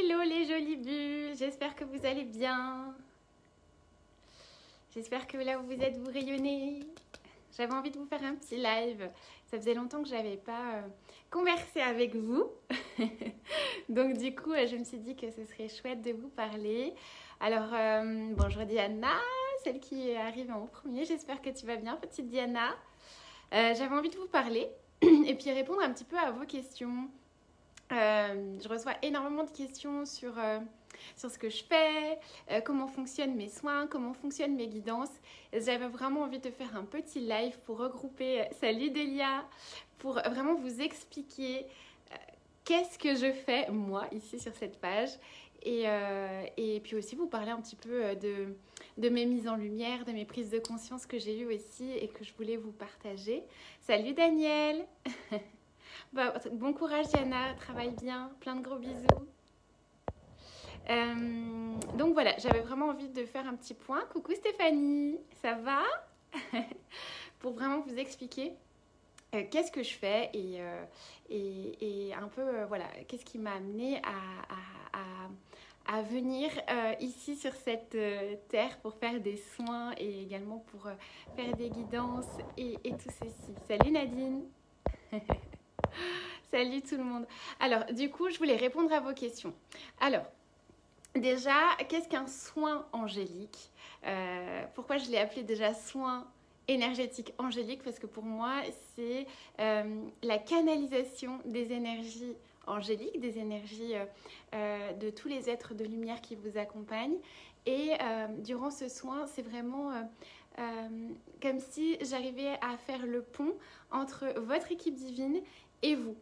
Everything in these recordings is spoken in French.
Hello les jolies bulles, j'espère que vous allez bien. J'espère que là où vous êtes, vous rayonnez. J'avais envie de vous faire un petit live. Ça faisait longtemps que je n'avais pas conversé avec vous. Donc du coup, je me suis dit que ce serait chouette de vous parler. Alors, bonjour Diana, celle qui arrive en premier. J'espère que tu vas bien, petite Diana. J'avais envie de vous parler et puis répondre un petit peu à vos questions. Je reçois énormément de questions sur ce que je fais, comment fonctionnent mes soins, comment fonctionnent mes guidances. J'avais vraiment envie de faire un petit live pour regrouper, salut Delia, pour vraiment vous expliquer qu'est-ce que je fais moi ici sur cette page et puis aussi vous parler un petit peu de mes mises en lumière, de mes prises de conscience que j'ai eues aussi et que je voulais vous partager. Salut Daniel. Bon courage Diana, travaille bien, plein de gros bisous. Donc voilà, j'avais vraiment envie de faire un petit point. Coucou Stéphanie, ça va? Pour vraiment vous expliquer qu'est-ce que je fais et un peu voilà, qu'est-ce qui m'a amené à venir ici sur cette terre pour faire des soins et également pour faire des guidances et tout ceci. Salut Nadine. Salut tout le monde. Alors, du coup, je voulais répondre à vos questions. Alors, déjà, qu'est-ce qu'un soin angélique? Pourquoi je l'ai appelé déjà soin énergétique angélique? Parce que pour moi, c'est la canalisation des énergies angéliques, des énergies de tous les êtres de lumière qui vous accompagnent. Et durant ce soin, c'est vraiment comme si j'arrivais à faire le pont entre votre équipe divine et vous.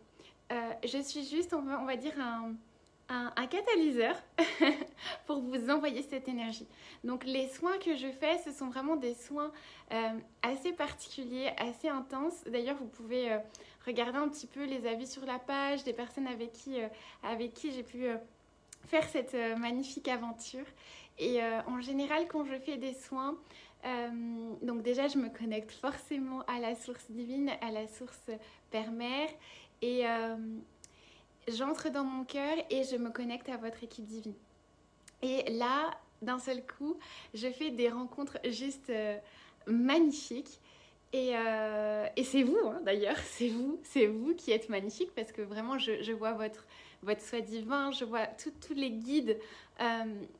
Je suis juste, on va dire, un catalyseur pour vous envoyer cette énergie. Donc les soins que je fais, ce sont vraiment des soins assez particuliers, assez intenses. D'ailleurs, vous pouvez regarder un petit peu les avis sur la page des personnes avec qui j'ai pu faire cette magnifique aventure. Et en général, quand je fais des soins, donc déjà, je me connecte forcément à la source divine, à la source Père-Mère. Et j'entre dans mon cœur et je me connecte à votre équipe divine. Et là, d'un seul coup, je fais des rencontres juste magnifiques. Et c'est vous, hein, d'ailleurs, c'est vous qui êtes magnifique parce que vraiment, je vois votre soi divin, je vois tous les guides,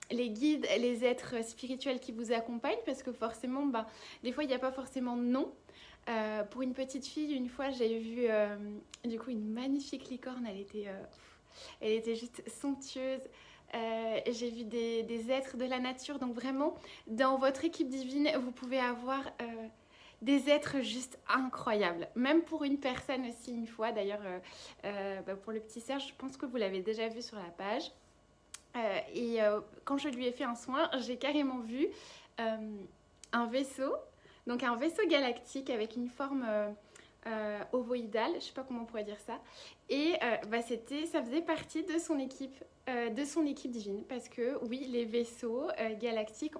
les êtres spirituels qui vous accompagnent parce que forcément, des fois, il n'y a pas forcément de nom. Pour une petite fille, une fois, j'ai vu du coup une magnifique licorne. Elle était juste somptueuse. J'ai vu des êtres de la nature. Donc vraiment, dans votre équipe divine, vous pouvez avoir des êtres juste incroyables. Même pour une personne aussi, une fois. D'ailleurs, pour le petit Serge, je pense que vous l'avez déjà vu sur la page. Quand je lui ai fait un soin, j'ai carrément vu un vaisseau. Donc un vaisseau galactique avec une forme ovoïdale, je ne sais pas comment on pourrait dire ça. Et ça faisait partie de son équipe divine. Parce que oui, les vaisseaux galactiques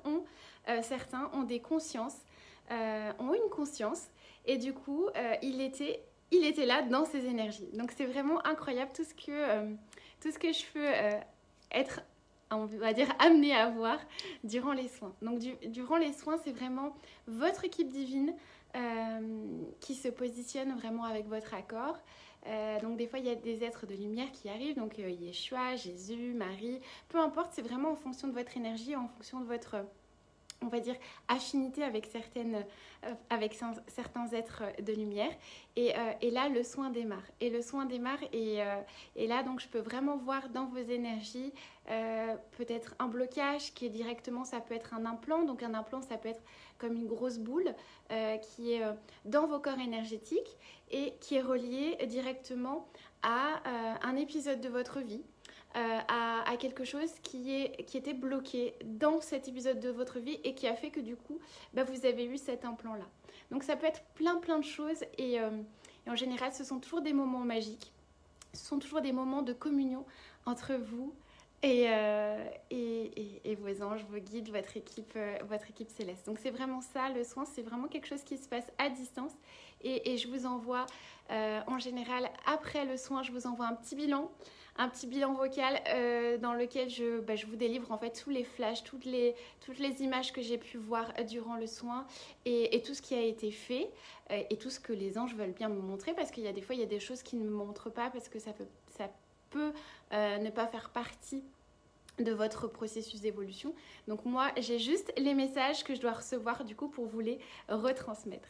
certains ont des consciences, ont une conscience. Et du coup, il était là dans ses énergies. Donc c'est vraiment incroyable tout ce que je peux être, on va dire, amené à voir durant les soins. Donc durant les soins, c'est vraiment votre équipe divine qui se positionne vraiment avec votre accord. Donc des fois, il y a des êtres de lumière qui arrivent, donc Yeshua, Jésus, Marie, peu importe, c'est vraiment en fonction de votre énergie, en fonction de votre, on va dire, affinité avec certains êtres de lumière. Et là, le soin démarre. Et le soin démarre et là, donc, je peux vraiment voir dans vos énergies peut-être un blocage qui est directement, ça peut être un implant. Donc, un implant, ça peut être comme une grosse boule qui est dans vos corps énergétiques et qui est relié directement à un épisode de votre vie. À quelque chose qui était bloqué dans cet épisode de votre vie et qui a fait que du coup, vous avez eu cet implant-là. Donc ça peut être plein de choses et en général, ce sont toujours des moments magiques. Ce sont toujours des moments de communion entre vous et vos anges, vos guides, votre équipe céleste. Donc c'est vraiment ça, le soin, c'est vraiment quelque chose qui se passe à distance et je vous envoie en général après le soin, je vous envoie un petit bilan vocal dans lequel je vous délivre en fait tous les flashs, toutes les images que j'ai pu voir durant le soin et tout ce qui a été fait et tout ce que les anges veulent bien me montrer, parce qu'il y a des fois il y a des choses qu'ils ne me montrent pas parce que ça peut ne pas faire partie de votre processus d'évolution. Donc moi j'ai juste les messages que je dois recevoir du coup pour vous les retransmettre.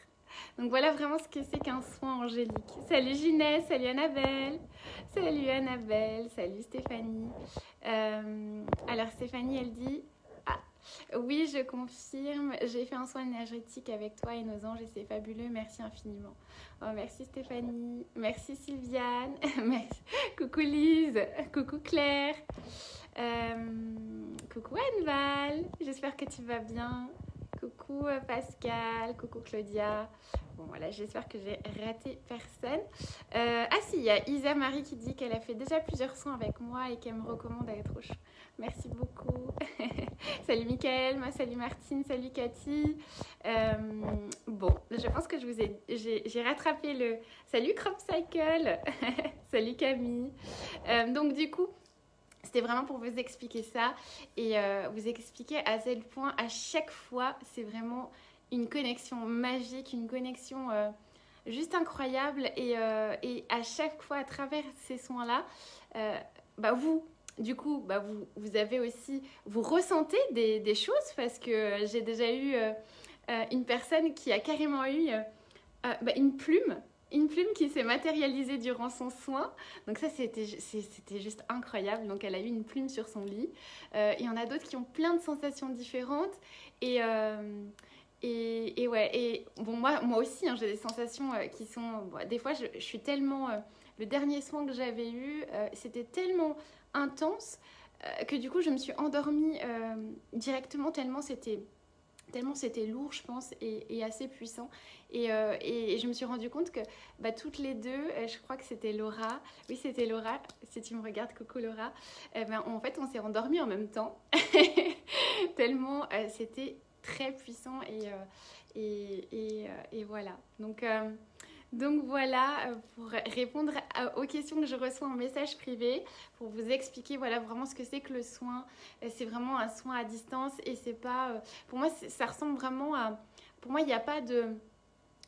Donc voilà vraiment ce que c'est qu'un soin angélique. Salut Ginès, salut Annabelle, salut Stéphanie. Alors Stéphanie, elle dit oui, je confirme, j'ai fait un soin énergétique avec toi et nos anges et c'est fabuleux, merci infiniment. Oh, merci Stéphanie, merci Sylviane, merci. Coucou Lise, coucou Claire, coucou Anneval, j'espère que tu vas bien. Coucou Pascal, coucou Claudia. Bon voilà, j'espère que j'ai raté personne. Ah si, il y a Isa Marie qui dit qu'elle a fait déjà plusieurs soins avec moi et qu'elle me recommande à être au chaud. Merci beaucoup. Salut Mickaël, salut Martine, salut Cathy. Bon, je pense que j'ai rattrapé le... Salut Crop Cycle. Salut Camille. Donc du coup, c'était vraiment pour vous expliquer ça et vous expliquer à quel point à chaque fois, c'est vraiment une connexion magique, une connexion juste incroyable et à chaque fois, à travers ces soins-là, vous avez aussi, vous ressentez des choses parce que j'ai déjà eu une personne qui a carrément eu une plume qui s'est matérialisée durant son soin. Donc ça, c'était juste incroyable. Donc elle a eu une plume sur son lit. Il y en a d'autres qui ont plein de sensations différentes. Et bon, moi aussi, hein, j'ai des sensations qui sont... Bon, des fois, je suis tellement... le dernier soin que j'avais eu, c'était tellement intense que du coup, je me suis endormie directement tellement c'était lourd, je pense, et assez puissant. Et je me suis rendu compte que toutes les deux, je crois que c'était Laura. Oui, c'était Laura. Si tu me regardes, coucou Laura. En fait, on s'est endormis en même temps. Tellement c'était très puissant. Et voilà. Donc voilà, pour répondre aux questions que je reçois en message privé, pour vous expliquer voilà vraiment ce que c'est que le soin. C'est vraiment un soin à distance et c'est pas... pour moi, ça ressemble vraiment à... Pour moi, il n'y a pas de...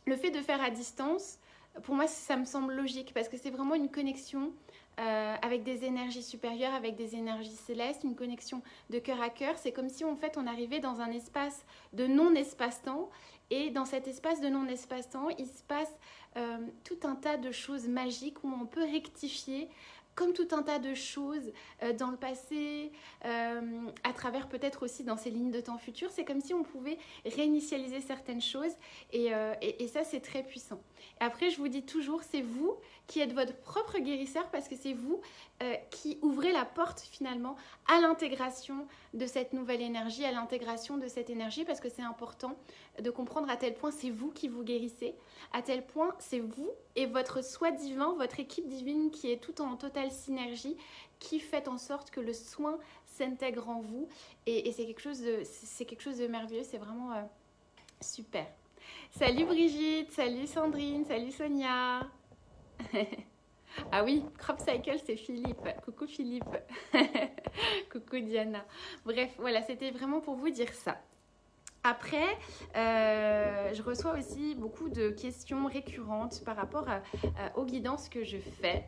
Le fait de faire à distance, pour moi, ça me semble logique parce que c'est vraiment une connexion avec des énergies supérieures, avec des énergies célestes, une connexion de cœur à cœur. C'est comme si en fait on arrivait dans un espace de non-espace-temps et dans cet espace de non-espace-temps, il se passe tout un tas de choses magiques où on peut rectifier comme tout un tas de choses dans le passé, à travers peut-être aussi dans ces lignes de temps futures. C'est comme si on pouvait réinitialiser certaines choses et ça, c'est très puissant. Et après, je vous dis toujours, c'est vous qui êtes votre propre guérisseur parce que c'est vous qui ouvrez la porte finalement à l'intégration de cette nouvelle énergie, à l'intégration de cette énergie parce que c'est important de comprendre à tel point c'est vous qui vous guérissez, à tel point c'est vous et votre soi divin, votre équipe divine qui est tout en totale synergie, qui fait en sorte que le soin s'intègre en vous et c'est quelque chose de merveilleux, c'est vraiment super. Salut Brigitte, salut Sandrine, salut Sonia. Ah oui, Crop Cycle, c'est Philippe. Coucou Philippe. Coucou Diana. Bref, voilà, c'était vraiment pour vous dire ça. Après, je reçois aussi beaucoup de questions récurrentes par rapport aux guidances que je fais.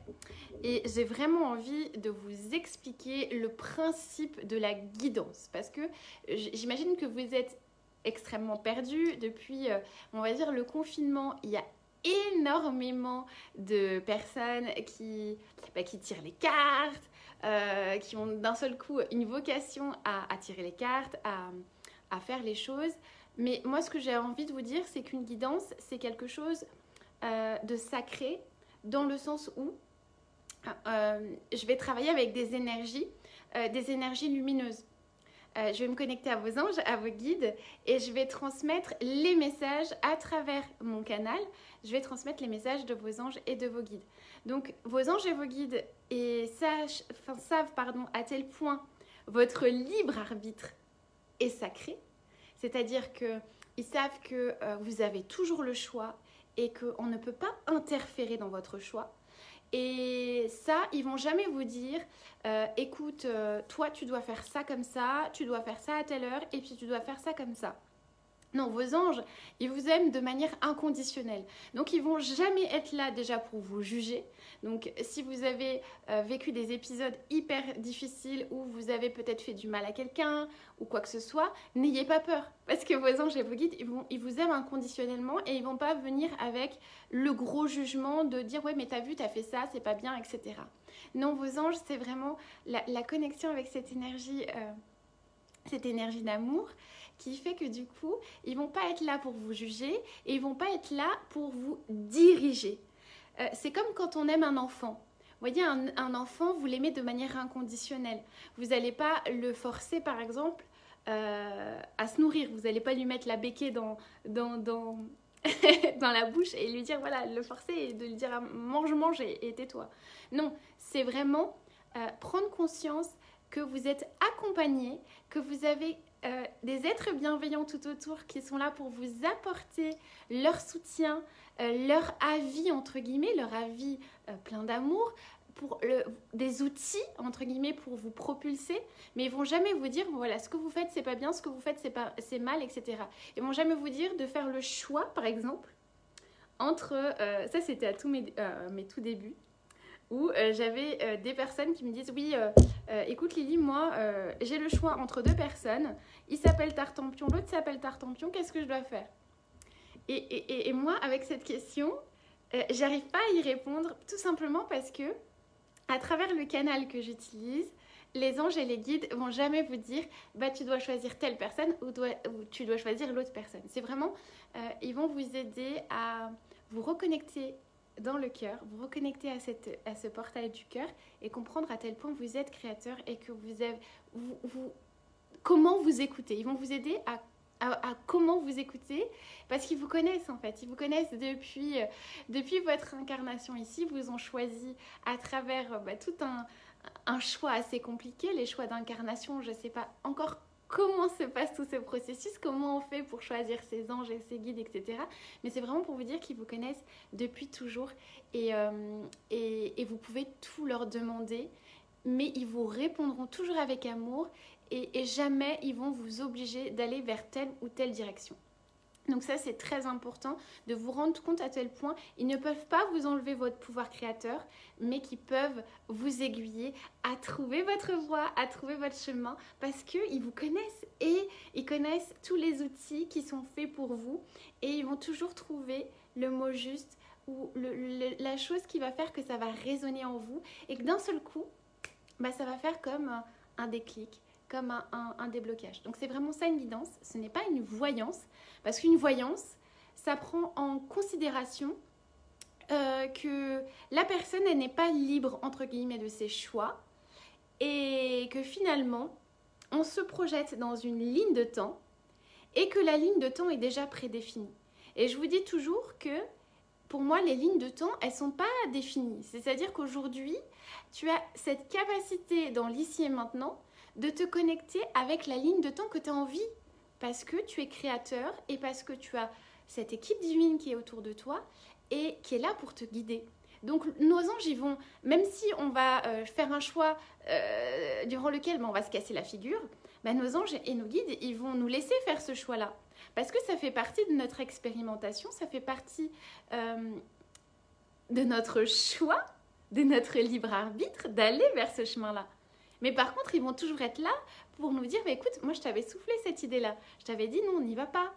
Et j'ai vraiment envie de vous expliquer le principe de la guidance. Parce que j'imagine que vous êtes extrêmement perdus depuis, on va dire, le confinement. Il y a énormément de personnes qui tirent les cartes, qui ont d'un seul coup une vocation à tirer les cartes, à faire les choses. Mais moi, ce que j'ai envie de vous dire, c'est qu'une guidance, c'est quelque chose de sacré, dans le sens où je vais travailler avec des énergies lumineuses. Je vais me connecter à vos anges, à vos guides, et je vais transmettre les messages à travers mon canal. Je vais transmettre les messages de vos anges et de vos guides. Donc, vos anges et vos guides savent à tel point votre libre arbitre est sacré. C'est-à-dire qu'ils savent que vous avez toujours le choix et qu'on ne peut pas interférer dans votre choix. Et ça, ils vont jamais vous dire écoute, toi tu dois faire ça comme ça, tu dois faire ça à telle heure et puis tu dois faire ça comme ça. Non, vos anges, ils vous aiment de manière inconditionnelle. Donc, ils vont jamais être là déjà pour vous juger. Donc, si vous avez vécu des épisodes hyper difficiles où vous avez peut-être fait du mal à quelqu'un ou quoi que ce soit, n'ayez pas peur. Parce que vos anges et vos guides, ils vous aiment inconditionnellement et ils vont pas venir avec le gros jugement de dire « Ouais, mais t'as vu, t'as fait ça, c'est pas bien, etc. » Non, vos anges, c'est vraiment la connexion avec cette énergie d'amour qui fait que du coup, ils vont pas être là pour vous juger et ils vont pas être là pour vous diriger. C'est comme quand on aime un enfant. Vous voyez, un enfant, vous l'aimez de manière inconditionnelle. Vous n'allez pas le forcer, par exemple, à se nourrir. Vous n'allez pas lui mettre la béquille dans la bouche et lui dire, voilà, le forcer et de lui dire, mange, mange et tais-toi. Non, c'est vraiment prendre conscience que vous êtes accompagné, que vous avez des êtres bienveillants tout autour qui sont là pour vous apporter leur soutien, leur avis, entre guillemets, leur avis plein d'amour, des outils, entre guillemets, pour vous propulser, mais ils vont jamais vous dire, voilà, ce que vous faites, c'est pas bien, ce que vous faites, c'est mal, etc. Ils vont jamais vous dire de faire le choix, par exemple, entre, ça c'était à tous mes tout débuts, où j'avais des personnes qui me disent oui, écoute Lily, moi j'ai le choix entre deux personnes, il s'appelle Tartampion, l'autre s'appelle Tartampion, qu'est-ce que je dois faire? Et moi, avec cette question, j'arrive pas à y répondre, tout simplement parce que à travers le canal que j'utilise, les anges et les guides vont jamais vous dire bah tu dois choisir telle personne ou tu dois choisir l'autre personne. C'est vraiment, ils vont vous aider à vous reconnecter dans le cœur, vous reconnecter à ce portail du cœur et comprendre à tel point vous êtes créateur et que comment vous écoutez. Ils vont vous aider à comment vous écoutez parce qu'ils vous connaissent en fait. Ils vous connaissent depuis votre incarnation ici. Vous ont choisi à travers tout un choix assez compliqué, les choix d'incarnation. Je ne sais pas encore comment se passe tout ce processus, comment on fait pour choisir ses anges et ses guides, etc. Mais c'est vraiment pour vous dire qu'ils vous connaissent depuis toujours et vous pouvez tout leur demander, mais ils vous répondront toujours avec amour et jamais ils vont vous obliger d'aller vers telle ou telle direction. Donc ça, c'est très important de vous rendre compte à tel point, ils ne peuvent pas vous enlever votre pouvoir créateur, mais qu'ils peuvent vous aiguiller à trouver votre voie, à trouver votre chemin, parce qu'ils vous connaissent et ils connaissent tous les outils qui sont faits pour vous et ils vont toujours trouver le mot juste ou la chose qui va faire que ça va résonner en vous et que d'un seul coup, ça va faire comme un déclic, comme un déblocage. Donc c'est vraiment ça une guidance, ce n'est pas une voyance, parce qu'une voyance, ça prend en considération que la personne, elle n'est pas libre, entre guillemets, de ses choix, et que finalement, on se projette dans une ligne de temps, et que la ligne de temps est déjà prédéfinie. Et je vous dis toujours que, pour moi, les lignes de temps, elles ne sont pas définies. C'est-à-dire qu'aujourd'hui, tu as cette capacité dans l'ici et maintenant de te connecter avec la ligne de temps que tu as envie parce que tu es créateur et parce que tu as cette équipe divine qui est autour de toi et qui est là pour te guider. Donc nos anges, ils vont, même si on va faire un choix durant lequel on va se casser la figure, nos anges et nos guides, ils vont nous laisser faire ce choix-là. Parce que ça fait partie de notre expérimentation, ça fait partie de notre choix, de notre libre arbitre d'aller vers ce chemin-là. Mais par contre, ils vont toujours être là pour nous dire écoute, moi je t'avais soufflé cette idée-là, je t'avais dit non, on n'y va pas,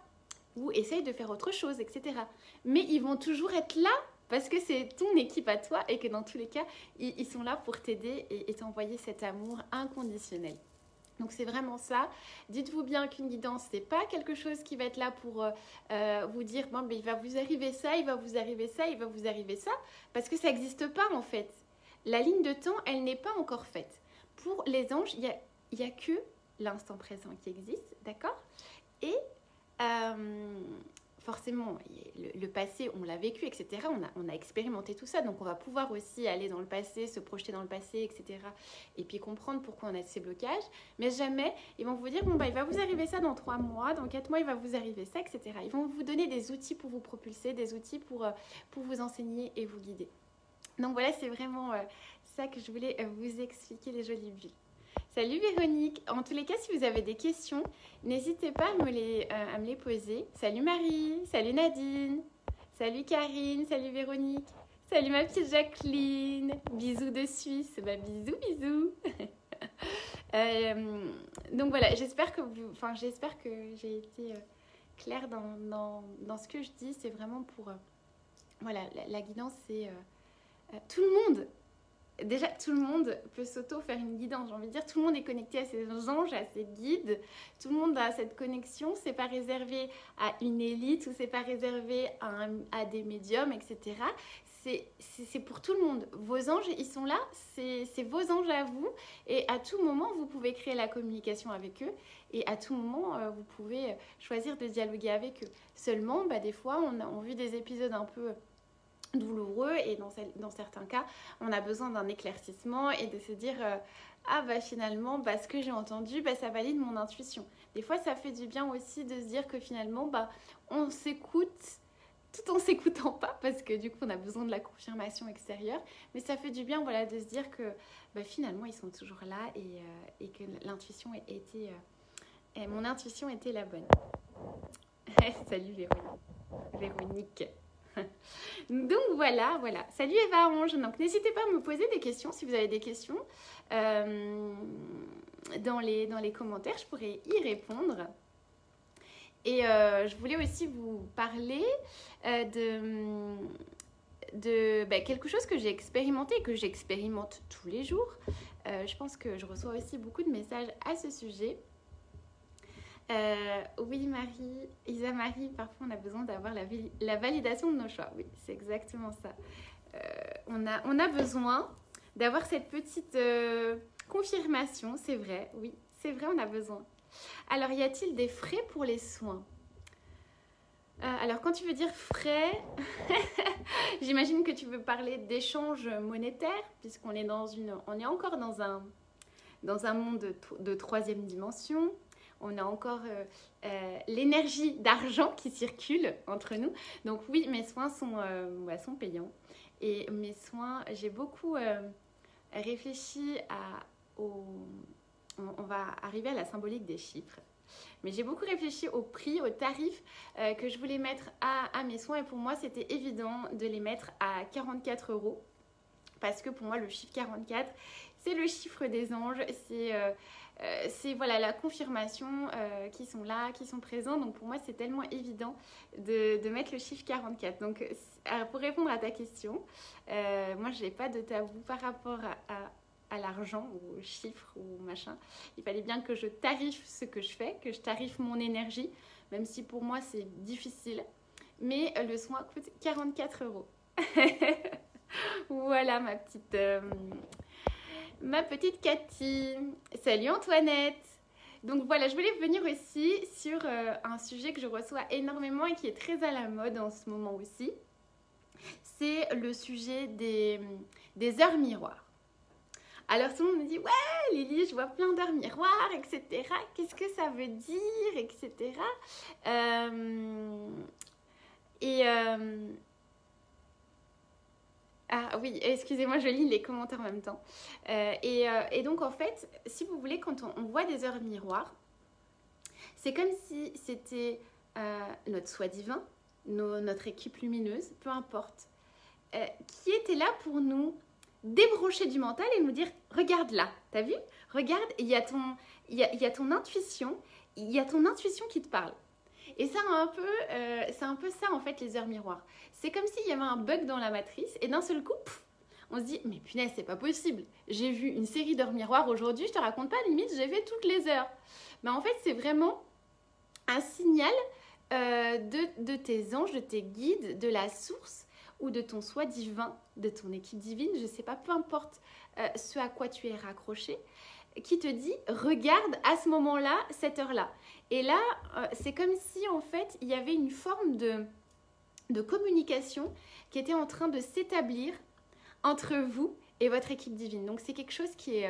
ou essaye de faire autre chose, etc. Mais ils vont toujours être là parce que c'est ton équipe à toi et que dans tous les cas, ils sont là pour t'aider et t'envoyer cet amour inconditionnel. Donc c'est vraiment ça. Dites-vous bien qu'une guidance, c'est pas quelque chose qui va être là pour vous dire bon, il va vous arriver ça, il va vous arriver ça, il va vous arriver ça, parce que ça n'existe pas en fait. La ligne de temps, elle n'est pas encore faite. Pour les anges, il y a que l'instant présent qui existe, d'accord? Et forcément, le passé, on l'a vécu, etc. On a expérimenté tout ça, donc on va pouvoir aussi aller dans le passé, se projeter dans le passé, etc. Et puis comprendre pourquoi on a ces blocages. Mais jamais, ils vont vous dire, bon, bah, il va vous arriver ça dans 3 mois, dans 4 mois, il va vous arriver ça, etc. Ils vont vous donner des outils pour vous propulser, des outils pour vous enseigner et vous guider. Donc voilà, c'est vraiment ça que je voulais vous expliquer, les jolies bulles. Salut Véronique. En tous les cas, si vous avez des questions, n'hésitez pas à me les poser. Salut Marie, salut Nadine, salut Karine, salut Véronique, salut ma petite Jacqueline. Bisous de Suisse. Bah, bisous, bisous. Donc voilà, j'espère que j'ai été claire dans ce que je dis. C'est vraiment pour... voilà, la guidance, c'est... tout le monde... Déjà, tout le monde peut s'auto-faire une guidance. J'ai envie de dire, tout le monde est connecté à ses anges, à ses guides. Tout le monde a cette connexion. C'est pas réservé à une élite ou c'est pas réservé à des médiums, etc. C'est pour tout le monde. Vos anges, ils sont là. C'est vos anges à vous. Et à tout moment, vous pouvez créer la communication avec eux. Et à tout moment, vous pouvez choisir de dialoguer avec eux. Seulement, bah, des fois, on vit des épisodes un peu... douloureux et dans certains cas on a besoin d'un éclaircissement et de se dire ah bah finalement bah, ce que j'ai entendu bah, ça valide mon intuition. Des fois ça fait du bien aussi de se dire que finalement bah, on s'écoute tout en s'écoutant pas parce que du coup on a besoin de la confirmation extérieure, mais ça fait du bien voilà, de se dire que bah, finalement ils sont toujours là et que l'intuition était mon intuition était la bonne. Salut Véronique. Donc voilà. Salut Eva Ange. Donc n'hésitez pas à me poser des questions si vous avez des questions dans les commentaires, je pourrais y répondre. Et je voulais aussi vous parler de quelque chose que j'ai expérimenté et que j'expérimente tous les jours. Je pense que je reçois aussi beaucoup de messages à ce sujet. Oui Marie, Isa Marie, parfois on a besoin d'avoir la validation de nos choix. Oui, c'est exactement ça. On a besoin d'avoir cette petite confirmation, c'est vrai. Oui, c'est vrai, on a besoin. Alors, y a-t-il des frais pour les soins? Alors, quand tu veux dire frais, j'imagine que tu veux parler d'échange monétaire, puisqu'on est on est encore dans un monde de 3e dimension. On a encore l'énergie d'argent qui circule entre nous. Donc oui, mes soins sont payants. Et mes soins, j'ai beaucoup réfléchi on va arriver à la symbolique des chiffres. Mais j'ai beaucoup réfléchi au prix, au tarif que je voulais mettre à mes soins. Et pour moi, c'était évident de les mettre à 44 €. Parce que pour moi, le chiffre 44, c'est le chiffre des anges. C'est voilà, la confirmation qui sont là, qui sont présents. Donc pour moi, c'est tellement évident de mettre le chiffre 44. Donc pour répondre à ta question, moi, je n'ai pas de tabou par rapport à l'argent ou aux chiffres ou machin. Il fallait bien que je tarife ce que je fais, que je tarife mon énergie, même si pour moi, c'est difficile. Mais le soin coûte 44 €. Voilà ma petite Cathy. Salut Antoinette. Donc voilà, je voulais venir aussi sur un sujet que je reçois énormément et qui est très à la mode en ce moment aussi. C'est le sujet des heures miroirs. Alors tout le monde me dit, ouais Lily, je vois plein d'heures miroirs, etc. Qu'est-ce que ça veut dire, etc. Ah oui, excusez-moi, je lis les commentaires en même temps. Et donc, en fait, si vous voulez, quand on voit des heures miroirs, c'est comme si c'était notre soi divin, notre équipe lumineuse, peu importe, qui était là pour nous débrancher du mental et nous dire, regarde là, t'as vu? Regarde, il y a ton intuition, il y a ton intuition qui te parle. Et ça, c'est un peu ça, en fait, les heures miroirs. C'est comme s'il y avait un bug dans la matrice et d'un seul coup, on se dit, mais punaise, c'est pas possible. J'ai vu une série d'heures miroirs aujourd'hui, je te raconte pas, limite, j'ai fait toutes les heures. Mais en fait, c'est vraiment un signal de tes anges, de tes guides, de la source ou de ton soi divin, de ton équipe divine, je sais pas, peu importe ce à quoi tu es raccroché. qui te dit regarde à ce moment-là, cette heure-là. Et là, c'est comme si en fait il y avait une forme de communication qui était en train de s'établir entre vous et votre équipe divine. Donc c'est quelque chose qui est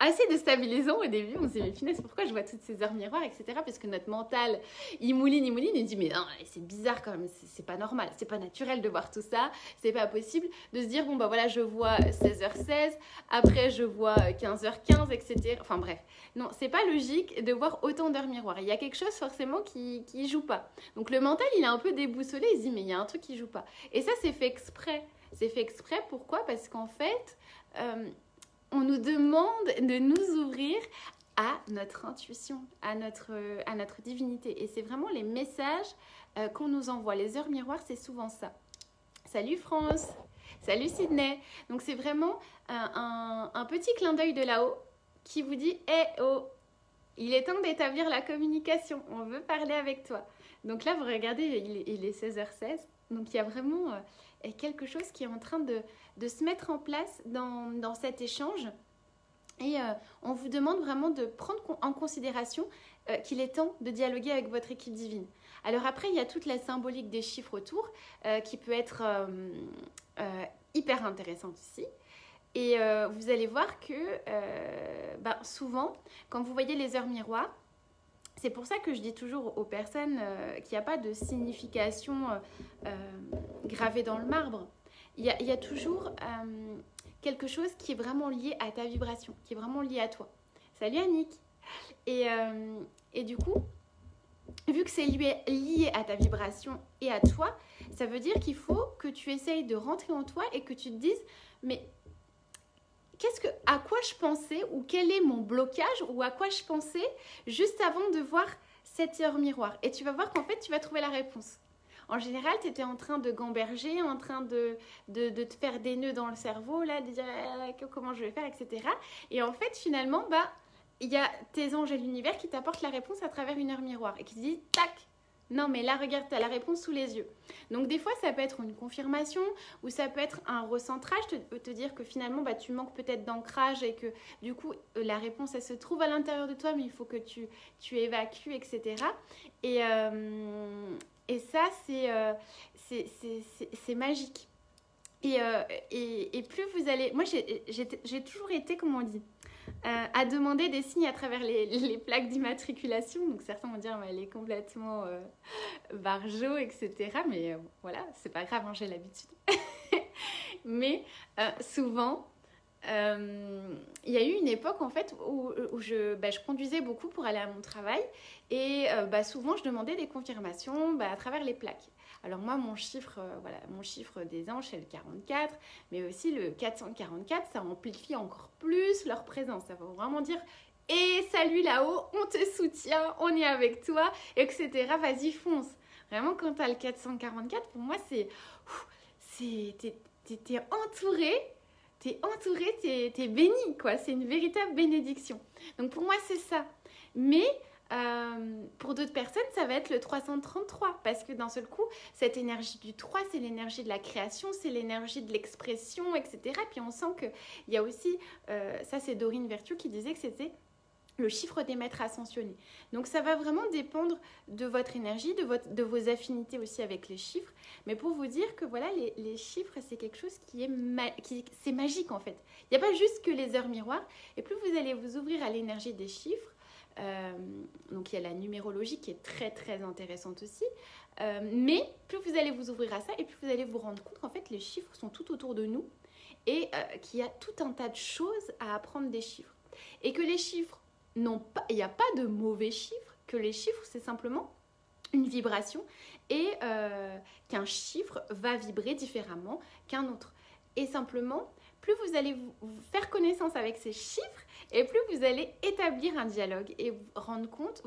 assez déstabilisant au début. On se dit mais finesse, pourquoi je vois toutes ces heures miroirs, etc. Parce que notre mental, il mouline, et dit mais non, c'est bizarre quand même, c'est pas normal, c'est pas naturel de voir tout ça, c'est pas possible de se dire bon bah voilà, je vois 16h16, après je vois 15h15, etc. Enfin bref, non, c'est pas logique de voir autant d'heures miroirs. Il y a quelque chose forcément qui joue pas. Donc le mental, il est un peu déboussolé, il se dit mais il y a un truc qui joue pas. Et ça, c'est fait exprès. C'est fait exprès, pourquoi? Parce qu'en fait, on nous demande de nous ouvrir à notre intuition, à notre divinité. Et c'est vraiment les messages qu'on nous envoie. Les heures miroirs, c'est souvent ça. Salut France, salut Sydney. Donc c'est vraiment un petit clin d'œil de là-haut qui vous dit « Eh oh, il est temps d'établir la communication, on veut parler avec toi. » Donc là, vous regardez, il est 16h16. Donc il y a vraiment quelque chose qui est en train de se mettre en place dans cet échange. Et on vous demande vraiment de prendre en considération qu'il est temps de dialoguer avec votre équipe divine. Alors après, il y a toute la symbolique des chiffres autour qui peut être hyper intéressante ici. Et vous allez voir que souvent, quand vous voyez les heures miroirs, c'est pour ça que je dis toujours aux personnes qu'il n'y a pas de signification gravée dans le marbre. Il y a toujours quelque chose qui est vraiment lié à ta vibration, qui est vraiment lié à toi. Salut Annick. Et du coup, vu que c'est lié à ta vibration et à toi, ça veut dire qu'il faut que tu essayes de rentrer en toi et que tu te dises, mais à quoi je pensais ou quel est mon blocage ou à quoi je pensais juste avant de voir cette heure miroir. Et tu vas voir qu'en fait, tu vas trouver la réponse. En général, tu étais en train de gamberger, en train de te faire des nœuds dans le cerveau, là, de dire comment je vais faire, etc. Et en fait, finalement, il y a tes anges et l'univers qui t'apportent la réponse à travers une heure miroir et qui te disent tac. Non, mais là, regarde, tu as la réponse sous les yeux. Donc, des fois, ça peut être une confirmation ou ça peut être un recentrage, te dire que finalement, tu manques peut-être d'ancrage et que du coup, la réponse, elle se trouve à l'intérieur de toi, mais il faut que tu évacues, etc. Et ça, c'est magique. Et plus vous allez... Moi, j'ai toujours été, comment on dit, à demander des signes à travers les plaques d'immatriculation. Donc certains vont dire elle est complètement barjo, etc. Mais voilà, c'est pas grave, j'ai l'habitude. Mais souvent, il y a eu une époque en fait où je conduisais beaucoup pour aller à mon travail et souvent je demandais des confirmations à travers les plaques. Alors moi, mon chiffre des anges, c'est le 44, mais aussi le 444, ça amplifie encore plus leur présence. Ça va vraiment dire « Et salut là-haut, on te soutient, on est avec toi, etc. Vas-y, fonce !» Vraiment, quand tu as le 444, pour moi, t'es entouré, t'es béni, quoi. C'est une véritable bénédiction. Donc pour moi, c'est ça. Mais... pour d'autres personnes, ça va être le 333 parce que d'un seul coup, cette énergie du 3, c'est l'énergie de la création, c'est l'énergie de l'expression, etc. Puis on sent qu'il y a aussi, ça c'est Dorine Vertueux qui disait que c'était le chiffre des maîtres ascensionnés. Donc ça va vraiment dépendre de votre énergie, de vos affinités aussi avec les chiffres. Mais pour vous dire que voilà, les chiffres, c'est quelque chose c'est magique en fait. Il n'y a pas juste que les heures miroirs. Et plus vous allez vous ouvrir à l'énergie des chiffres, donc il y a la numérologie qui est très très intéressante aussi, mais plus vous allez vous ouvrir à ça et plus vous allez vous rendre compte qu'en fait les chiffres sont tout autour de nous et qu'il y a tout un tas de choses à apprendre des chiffres et que les chiffres il n'y a pas de mauvais chiffres, que les chiffres c'est simplement une vibration et qu'un chiffre va vibrer différemment qu'un autre et simplement plus vous allez vous faire connaissance avec ces chiffres et plus vous allez établir un dialogue et vous rendre compte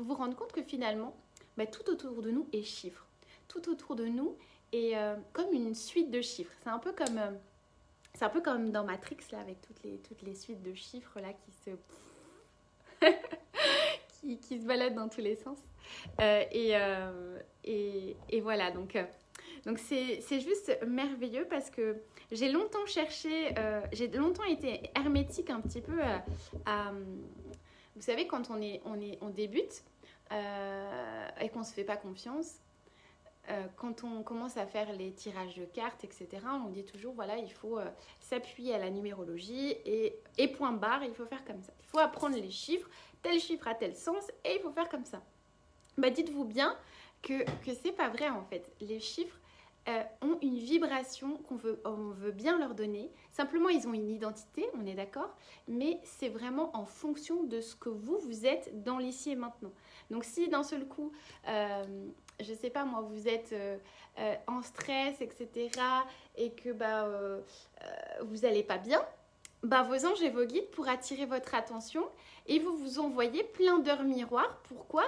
que finalement, tout autour de nous est chiffre. Tout autour de nous est comme une suite de chiffres. C'est un peu comme dans Matrix, là, avec toutes les suites de chiffres là, qui se baladent dans tous les sens. Et voilà, donc Donc c'est juste merveilleux parce que j'ai longtemps cherché, j'ai longtemps été hermétique un petit peu vous savez, quand on débute et qu'on ne se fait pas confiance, quand on commence à faire les tirages de cartes, etc., on dit toujours, voilà, il faut s'appuyer à la numérologie et point barre, il faut faire comme ça. Il faut apprendre les chiffres, tel chiffre a tel sens et il faut faire comme ça. Bah, dites-vous bien que c'est pas vrai en fait. Les chiffres ont une vibration on veut bien leur donner. Simplement, ils ont une identité, on est d'accord, mais c'est vraiment en fonction de ce que vous êtes dans l'ici et maintenant. Donc si d'un seul coup, je sais pas moi, vous êtes en stress, etc., et que vous allez pas bien, bah, vos anges et vos guides pour attirer votre attention et vous envoyez plein d'heures miroirs. Pourquoi ?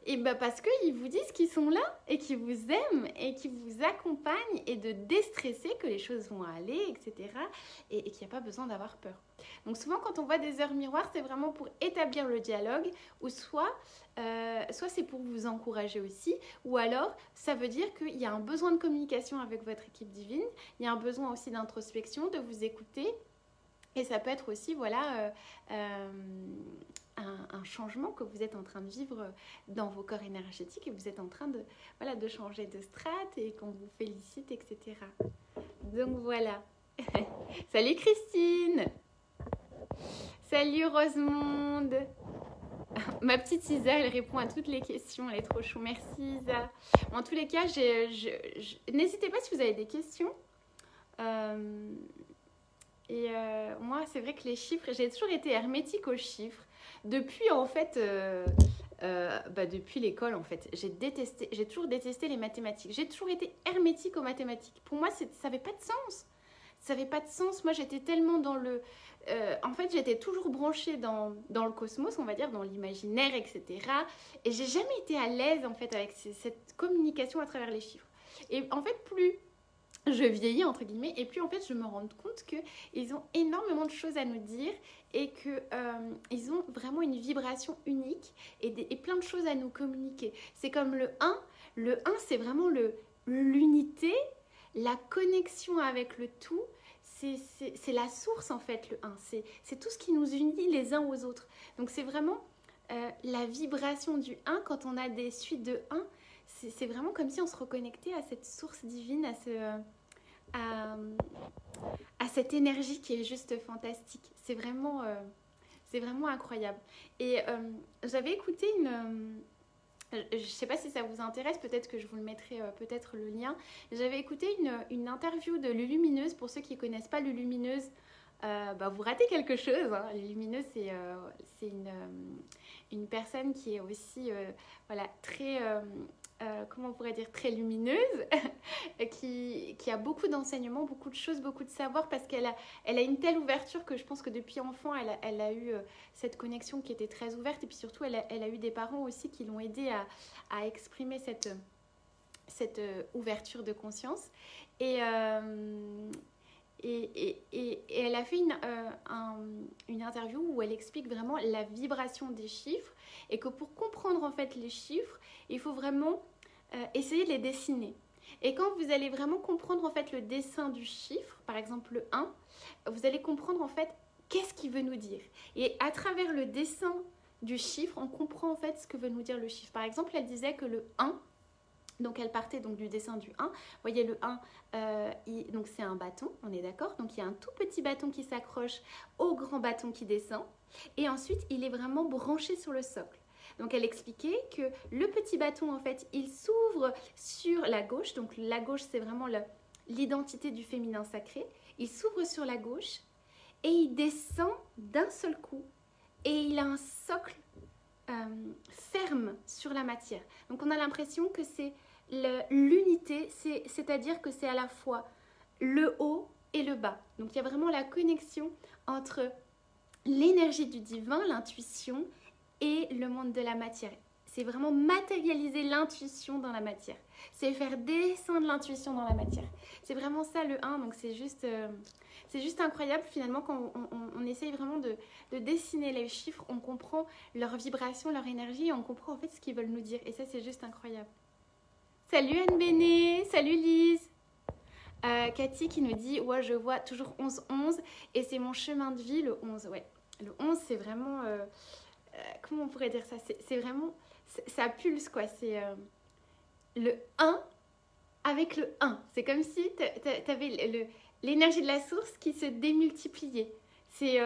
Et bah parce qu'ils vous disent qu'ils sont là et qu'ils vous aiment et qu'ils vous accompagnent et de déstresser, que les choses vont aller, etc. Et qu'il n'y a pas besoin d'avoir peur. Donc souvent quand on voit des heures miroirs, c'est vraiment pour établir le dialogue ou soit c'est pour vous encourager aussi, ou alors ça veut dire qu'il y a un besoin de communication avec votre équipe divine, il y a un besoin aussi d'introspection, de vous écouter. Et ça peut être aussi, voilà, un changement que vous êtes en train de vivre dans vos corps énergétiques et vous êtes en train de, voilà, de changer de strate et qu'on vous félicite, etc. Donc voilà. Salut Christine. Salut Rosemonde. Ma petite Isa, elle répond à toutes les questions, elle est trop chou. Merci Isa. En tous les cas, n'hésitez pas si vous avez des questions. Moi, c'est vrai que les chiffres, j'ai toujours été hermétique aux chiffres. Depuis, en fait, depuis l'école, en fait, j'ai toujours détesté les mathématiques. J'ai toujours été hermétique aux mathématiques. Pour moi, ça n'avait pas de sens. Ça n'avait pas de sens. Moi, j'étais tellement dans le... en fait, j'étais toujours branchée dans le cosmos, on va dire, dans l'imaginaire, etc. Et j'ai jamais été à l'aise, en fait, avec cette communication à travers les chiffres. Et en fait, plus je vieillis, entre guillemets, et puis en fait je me rends compte qu'ils ont énormément de choses à nous dire et qu'ils ont vraiment une vibration unique et plein de choses à nous communiquer. C'est comme le 1. Le 1, c'est vraiment l'unité, la connexion avec le tout. C'est la source en fait, le 1. C'est tout ce qui nous unit les uns aux autres. Donc c'est vraiment la vibration du 1 quand on a des suites de 1. C'est vraiment comme si on se reconnectait à cette source divine, à cette énergie qui est juste fantastique. C'est vraiment incroyable. Et j'avais écouté je ne sais pas si ça vous intéresse, peut-être que je vous le mettrai, peut-être le lien. J'avais écouté une interview de Lulumineuse. Pour ceux qui ne connaissent pas Lulumineuse, vous ratez quelque chose. Hein. Lulumineuse, c'est une personne qui est aussi voilà, très... comment on pourrait dire, très lumineuse, qui a beaucoup d'enseignements, beaucoup de choses, beaucoup de savoir, parce qu'elle a une telle ouverture que je pense que depuis enfant, elle a eu cette connexion qui était très ouverte, et puis surtout, elle a eu des parents aussi qui l'ont aidée à exprimer cette ouverture de conscience. Et elle a fait une interview où elle explique vraiment la vibration des chiffres et que pour comprendre en fait les chiffres, il faut vraiment essayer de les dessiner. Et quand vous allez vraiment comprendre en fait le dessin du chiffre, par exemple le 1, vous allez comprendre en fait qu'est-ce qu'il veut nous dire. Et à travers le dessin du chiffre, on comprend en fait ce que veut nous dire le chiffre. Par exemple, elle disait que le 1, donc elle partait donc du dessin du 1. Vous voyez le 1, donc c'est un bâton, on est d'accord. Donc il y a un tout petit bâton qui s'accroche au grand bâton qui descend. Et ensuite, il est vraiment branché sur le socle. Donc elle expliquait que le petit bâton, en fait, il s'ouvre sur la gauche. Donc la gauche, c'est vraiment l'identité du féminin sacré. Il s'ouvre sur la gauche et il descend d'un seul coup. Et il a un socle ferme sur la matière. Donc on a l'impression que c'est l'unité, c'est-à-dire que c'est à la fois le haut et le bas. Donc il y a vraiment la connexion entre l'énergie du divin, l'intuition, et le monde de la matière. C'est vraiment matérialiser l'intuition dans la matière. C'est faire descendre l'intuition dans la matière. C'est vraiment ça le 1, donc c'est juste incroyable finalement quand on essaye vraiment de dessiner les chiffres, on comprend leur vibration, leur énergie, et on comprend en fait ce qu'ils veulent nous dire. Et ça, c'est juste incroyable. Salut Anne Béné, salut Lise. Cathy qui nous dit, ouais, je vois toujours 11-11 et c'est mon chemin de vie, le 11. Ouais, le 11, c'est vraiment, comment on pourrait dire ça? C'est vraiment, ça pulse quoi, c'est le 1 avec le 1. C'est comme si tu avais l'énergie de la source qui se démultipliait. C'est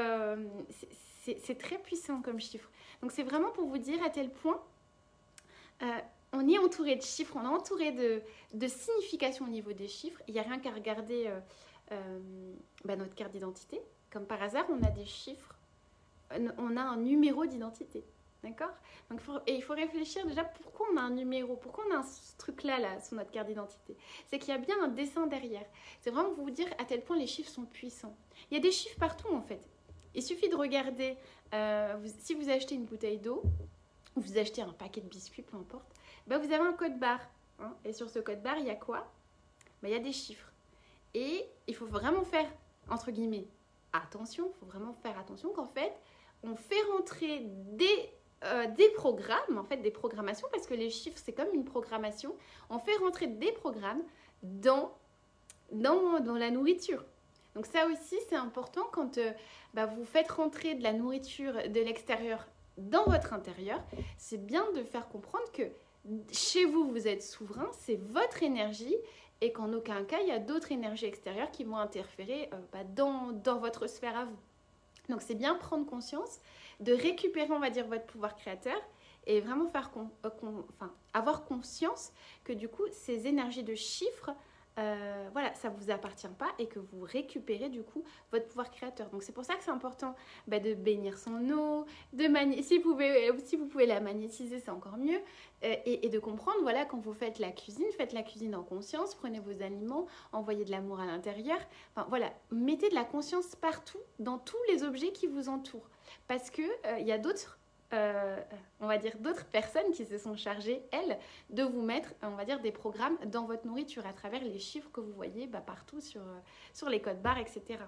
très puissant comme chiffre. Donc c'est vraiment pour vous dire à tel point, on est entouré de chiffres, on est entouré de significations au niveau des chiffres. Il n'y a rien qu'à regarder notre carte d'identité. Comme par hasard, on a des chiffres, on a un numéro d'identité. D'accord? Donc, il faut réfléchir déjà pourquoi on a un numéro, pourquoi on a ce truc-là là, sur notre carte d'identité. C'est qu'il y a bien un dessin derrière. C'est vraiment pour vous dire à tel point les chiffres sont puissants. Il y a des chiffres partout en fait. Il suffit de regarder, si vous achetez une bouteille d'eau, ou vous achetez un paquet de biscuits, peu importe, bah vous avez un code barre. Hein, et sur ce code barre, il y a quoi? Bah, il y a des chiffres. Et il faut vraiment faire, entre guillemets, attention, il faut vraiment faire attention qu'en fait, on fait rentrer des programmes, en fait des programmations, parce que les chiffres c'est comme une programmation, on fait rentrer des programmes dans la nourriture. Donc ça aussi c'est important quand vous faites rentrer de la nourriture de l'extérieur dans votre intérieur, c'est bien de faire comprendre que chez vous, vous êtes souverain, c'est votre énergie et qu'en aucun cas, il y a d'autres énergies extérieures qui vont interférer dans votre sphère à vous. Donc c'est bien prendre conscience de récupérer, on va dire, votre pouvoir créateur et vraiment faire avoir conscience que du coup, ces énergies de chiffres, ça ne vous appartient pas et que vous récupérez du coup votre pouvoir créateur. Donc c'est pour ça que c'est important de bénir son eau, si vous pouvez la magnétiser, c'est encore mieux, et de comprendre, voilà, quand vous faites la cuisine en conscience, prenez vos aliments, envoyez de l'amour à l'intérieur, enfin voilà, mettez de la conscience partout, dans tous les objets qui vous entourent, parce que il y a d'autres on va dire d'autres personnes qui se sont chargées, elles, de vous mettre, on va dire, des programmes dans votre nourriture à travers les chiffres que vous voyez partout sur les codes barres, etc.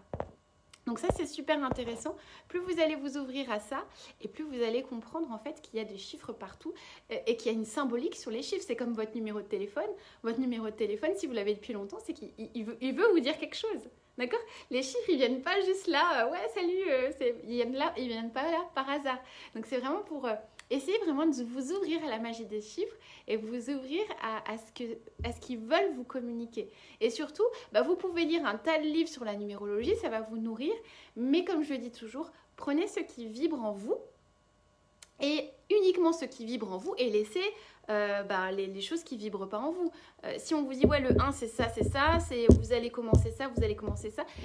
Donc ça, c'est super intéressant. Plus vous allez vous ouvrir à ça, et plus vous allez comprendre en fait qu'il y a des chiffres partout et qu'il y a une symbolique sur les chiffres. C'est comme votre numéro de téléphone. Votre numéro de téléphone, si vous l'avez depuis longtemps, c'est qu'il veut vous dire quelque chose. D'accord? Les chiffres, ils viennent pas juste là, ouais, salut, ils viennent pas là par hasard. Donc c'est vraiment pour essayer vraiment de vous ouvrir à la magie des chiffres et vous ouvrir à ce qu'ils veulent vous communiquer. Et surtout, vous pouvez lire un tas de livres sur la numérologie, ça va vous nourrir, mais comme je le dis toujours, prenez ce qui vibre en vous et uniquement ce qui vibre en vous et laissez les choses qui vibrent pas en vous. Si on vous dit ouais le 1 c'est ça, vous allez commencer ça,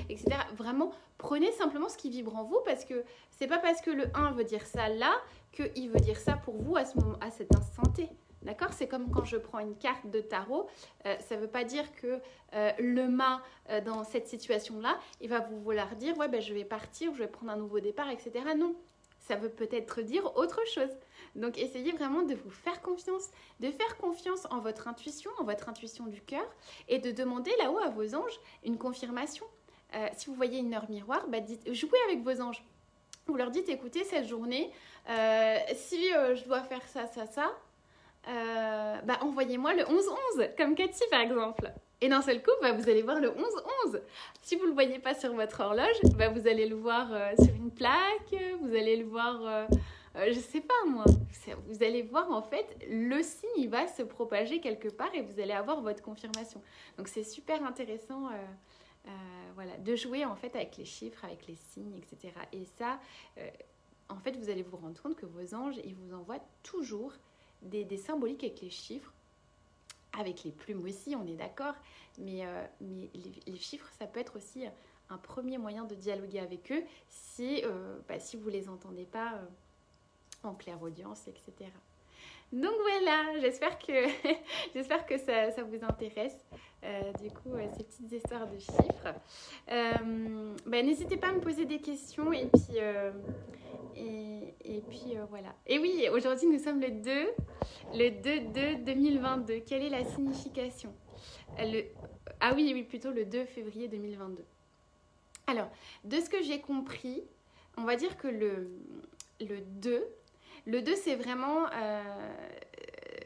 etc. Vraiment prenez simplement ce qui vibre en vous parce que c'est pas parce que le 1 veut dire ça là qu'il veut dire ça pour vous à cet instant T. D'accord? C'est comme quand je prends une carte de tarot, ça ne veut pas dire que le mât dans cette situation-là, il va vous vouloir dire ouais je vais partir, je vais prendre un nouveau départ, etc. Non. Ça veut peut-être dire autre chose. Donc, essayez vraiment de vous faire confiance, de faire confiance en votre intuition du cœur et de demander là-haut à vos anges une confirmation. Si vous voyez une heure miroir, jouez avec vos anges. Vous leur dites, écoutez, cette journée, si je dois faire ça, envoyez-moi le 11-11, comme Cathy par exemple. Et d'un seul coup, vous allez voir le 11-11. Si vous ne le voyez pas sur votre horloge, vous allez le voir sur une plaque, vous allez le voir, je sais pas moi. Vous allez voir en fait, le signe, il va se propager quelque part et vous allez avoir votre confirmation. Donc c'est super intéressant de jouer en fait avec les chiffres, avec les signes, etc. Et ça, en fait, vous allez vous rendre compte que vos anges, ils vous envoient toujours des symboliques avec les chiffres. Avec les plumes aussi, on est d'accord, mais les chiffres, ça peut être aussi un premier moyen de dialoguer avec eux si vous ne les entendez pas en clairaudience, etc. Donc voilà, j'espère que ça vous intéresse, du coup, ces petites histoires de chiffres. N'hésitez pas à me poser des questions et puis voilà. Et oui, aujourd'hui nous sommes le 2/2/2022. Quelle est la signification? Plutôt le 2 février 2022. Alors, de ce que j'ai compris, on va dire que le 2, c'est vraiment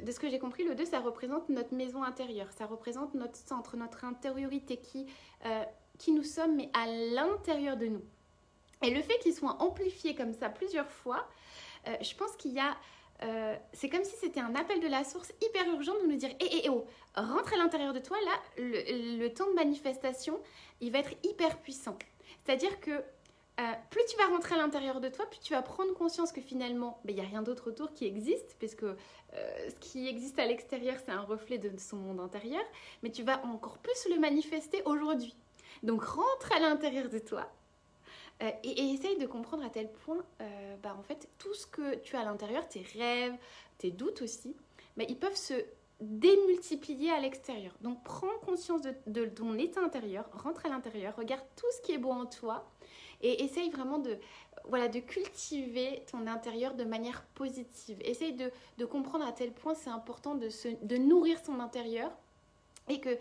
de ce que j'ai compris, le 2, ça représente notre maison intérieure. Ça représente notre centre, notre intériorité qui nous sommes, mais à l'intérieur de nous. Et le fait qu'il soit amplifié comme ça plusieurs fois, je pense qu'il y a... c'est comme si c'était un appel de la source hyper urgent de nous dire oh, rentre à l'intérieur de toi, là, le temps de manifestation, il va être hyper puissant. C'est-à-dire que plus tu vas rentrer à l'intérieur de toi, plus tu vas prendre conscience que finalement, il n'y a rien d'autre autour qui existe, parce que ce qui existe à l'extérieur, c'est un reflet de son monde intérieur, mais tu vas encore plus le manifester aujourd'hui. Donc rentre à l'intérieur de toi, et essaye de comprendre à tel point, en fait, tout ce que tu as à l'intérieur, tes rêves, tes doutes aussi, ils peuvent se démultiplier à l'extérieur. Donc prends conscience de ton état intérieur, rentre à l'intérieur, regarde tout ce qui est beau en toi et essaye vraiment de cultiver ton intérieur de manière positive. Essaye de comprendre à tel point c'est important de nourrir son intérieur et que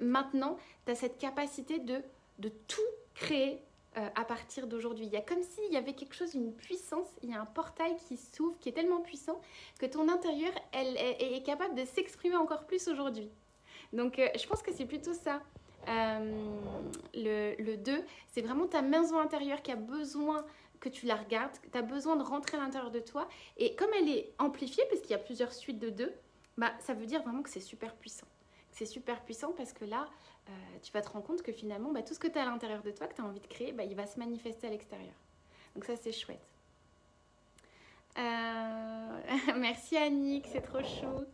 maintenant, tu as cette capacité de tout créer à partir d'aujourd'hui. Il y a comme s'il y avait quelque chose, une puissance, il y a un portail qui s'ouvre, qui est tellement puissant que ton intérieur est capable de s'exprimer encore plus aujourd'hui. Donc je pense que c'est plutôt ça. Le 2, c'est vraiment ta maison intérieure qui a besoin que tu la regardes, tu as besoin de rentrer à l'intérieur de toi. Et comme elle est amplifiée, parce qu'il y a plusieurs suites de 2, ça veut dire vraiment que c'est super puissant. C'est super puissant parce que là, tu vas te rendre compte que finalement, tout ce que tu as à l'intérieur de toi, que tu as envie de créer, il va se manifester à l'extérieur. Donc ça, c'est chouette. Merci Annick, c'est trop chou.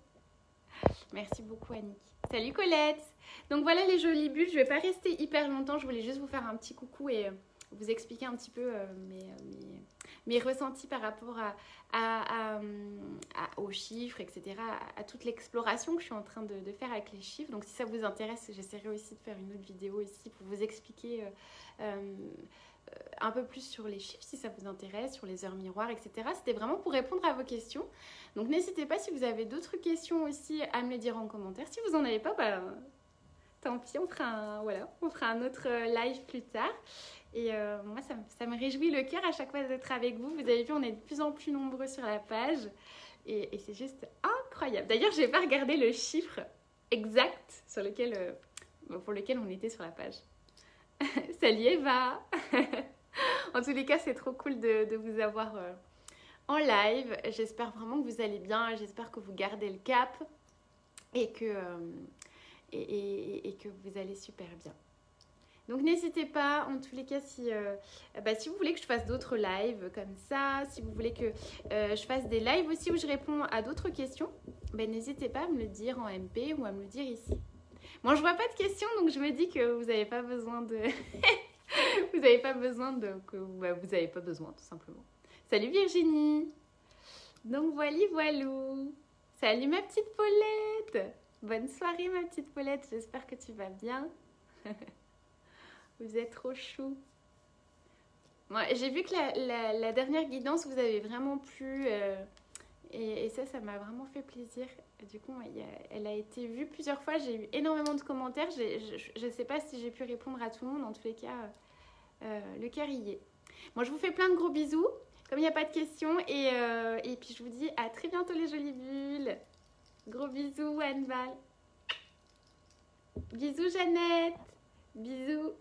Merci beaucoup Annick. Salut Colette. Donc voilà les jolies bulles, je ne vais pas rester hyper longtemps, je voulais juste vous faire un petit coucou et vous expliquer un petit peu mes ressentis par rapport aux chiffres, etc., à toute l'exploration que je suis en train de faire avec les chiffres. Donc si ça vous intéresse, j'essaierai aussi de faire une autre vidéo ici pour vous expliquer un peu plus sur les chiffres, si ça vous intéresse, sur les heures miroirs, etc. C'était vraiment pour répondre à vos questions. Donc n'hésitez pas, si vous avez d'autres questions aussi, à me les dire en commentaire. Si vous n'en avez pas, tant pis, on fera un autre live plus tard. Et moi, ça me réjouit le cœur à chaque fois d'être avec vous. Vous avez vu, on est de plus en plus nombreux sur la page. Et c'est juste incroyable. D'ailleurs, je n'ai pas regardé le chiffre exact pour lequel on était sur la page. Salut Eva. En tous les cas, c'est trop cool de vous avoir en live. J'espère vraiment que vous allez bien. J'espère que vous gardez le cap et que vous allez super bien. Donc n'hésitez pas, en tous les cas, si vous voulez que je fasse d'autres lives comme ça, si vous voulez que je fasse des lives aussi où je réponds à d'autres questions, n'hésitez pas à me le dire en MP ou à me le dire ici. Moi, je vois pas de questions, donc je me dis que vous n'avez pas besoin de... vous n'avez pas besoin vous n'avez pas besoin, tout simplement. Salut Virginie. Donc voilou. Salut ma petite Paulette. Bonne soirée ma petite Paulette, j'espère que tu vas bien. Vous êtes trop chou. Moi, j'ai vu que la dernière guidance vous avez vraiment plu et ça m'a vraiment fait plaisir. Du coup, elle a été vue plusieurs fois. J'ai eu énormément de commentaires. Je ne sais pas si j'ai pu répondre à tout le monde. En tous les cas, le cœur y est. Moi, je vous fais plein de gros bisous. Comme il n'y a pas de questions. Et puis, je vous dis à très bientôt les jolies bulles. Gros bisous, Anne-Val. Bisous, Jeannette. Bisous.